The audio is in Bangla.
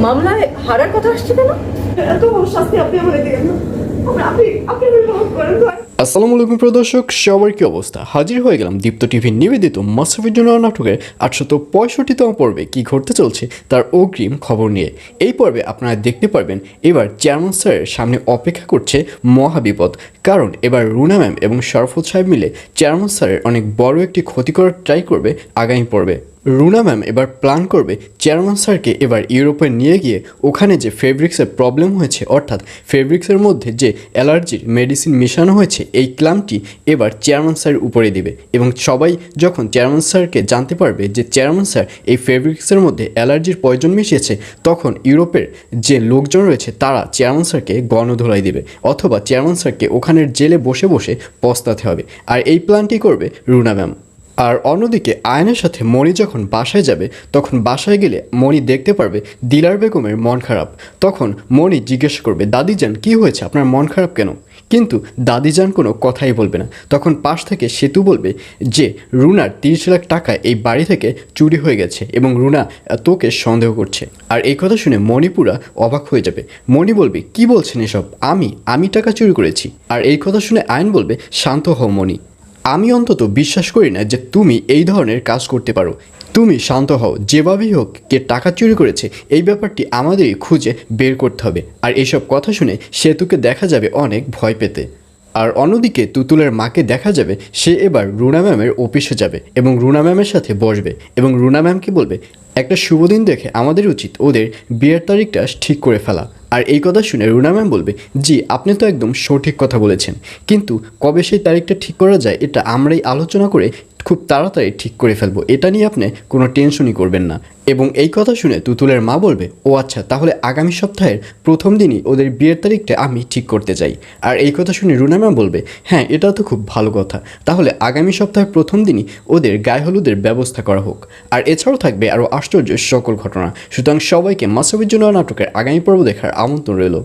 মামলায় হারার কথা আসছে কেন? এত বড় শাস্তি আপনি আমাকে দিবেন না। আপনি মাফ করেন ভাই। আসসালামু আলাইকুম প্রিয় দর্শক, সবার কি অবস্থা? হাজির হয়ে গেলাম দীপ্ত টিভি নিবেদিত মাশরাফের জন্য নাটকের 865তম পর্বে কি ঘটতে চলছে তার অগ্রিম খবর নিয়ে। এই পর্বে আপনারা দেখতে পারবেন এবার চেয়ারম্যান স্যারের সামনে অপেক্ষা করছে মহাবিপদ। কারণ এবার রুনা ম্যাম এবং শরফত সাহেব মিলে চেয়ারম্যান স্যারের অনেক বড় একটি ক্ষতি করার ট্রাই করবে আগামী পর্বে। রুনা ম্যাম এবার প্ল্যান করবে চেয়ারম্যান স্যারকে এবার ইউরোপে নিয়ে গিয়ে ওখানে যে ফেব্রিক্সের প্রবলেম হয়েছে, অর্থাৎ ফেব্রিক্সের মধ্যে যে অ্যালার্জির মেডিসিন মেশানো হয়েছে, এই ক্লামটি এবার চেয়ারম্যান স্যারের উপরে দিবে। এবং সবাই যখন চেয়ারম্যান স্যারকে জানতে পারবে যে চেয়ারম্যান স্যার এই ফেব্রিক্সের মধ্যে অ্যালার্জির পয়জন মিশিয়েছে, তখন ইউরোপের যে লোকজন রয়েছে তারা চেয়ারম্যান স্যারকে গণধোলাই দেবে, অথবা চেয়ারম্যান স্যারকে ওখানের জেলে বসে বসে পস্তাতে হবে। আর এই প্ল্যানটি করবে রুনা ম্যাম। আর অন্যদিকে আয়নের সাথে মণি যখন বাসায় যাবে, তখন বাসায় গেলে মণি দেখতে পারবে দিলার বেগমের মন খারাপ। তখন মণি জিজ্ঞেস করবে, দাদিজান কী হয়েছে, আপনার মন খারাপ কেন? কিন্তু দাদিজান কোনো কথাই বলবে না। তখন পাশ থেকে সেতু বলবে যে রুনার 30 লাখ টাকা এই বাড়ি থেকে চুরি হয়ে গেছে এবং রুনা তোকে সন্দেহ করছে। আর এই কথা শুনে মণিপুরা অবাক হয়ে যাবে। মণি বলবে, কি বলছেন এসব? আমি টাকা চুরি করেছি? আর এই কথা শুনে আয়ন বলবে, শান্ত হও মণি, আমি অন্তত বিশ্বাস করি না যে তুমি এই ধরনের কাজ করতে পারো। তুমি শান্ত হও, যেভাবেই হোক কে টাকা চুরি করেছে এই ব্যাপারটি আমাদেরই খুঁজে বের করতে হবে। আর এইসব কথা শুনে সেতুকে দেখা যাবে অনেক ভয় পেতে। আর অন্যদিকে তুতুলের মাকে দেখা যাবে সে এবার রুনা ম্যামের অফিসে যাবে এবং রুনা ম্যামের সাথে বসবে এবং রুনা ম্যামকে বলবে, একটা শুভ দিন দেখে আমাদের উচিত ওদের বিয়ের তারিখটা ঠিক করে ফেলা। আর এই কথা শুনে রুনা ম্যাম বলবে, জি আপনি তো একদম সঠিক কথা বলেছেন, কিন্তু কবে সেই তারিখটা ঠিক করা যায় এটা আমরাই আলোচনা করে খুব তাড়াতাড়ি ঠিক করে ফেলবো, এটা নিয়ে আপনি কোনো টেনশনই করবেন না। এবং এই কথা শুনে তুতুলের মা বলবে, ও আচ্ছা, তাহলে আগামী সপ্তাহের প্রথম দিনই ওদের বিয়ের তারিখটা আমি ঠিক করতে চাই। আর এই কথা শুনে রুনা ম্যাম বলবে, হ্যাঁ এটা তো খুব ভালো কথা, তাহলে আগামী সপ্তাহের প্রথম দিনই ওদের গায়ে হলুদের ব্যবস্থা করা হোক। আর এছাড়াও থাকবে আরও আশ্চর্য সকল ঘটনা। সুতরাং সবাইকে মাশরাফের জন্য নাটকের আগামী পর্ব দেখার আমন্ত্রণ রইল।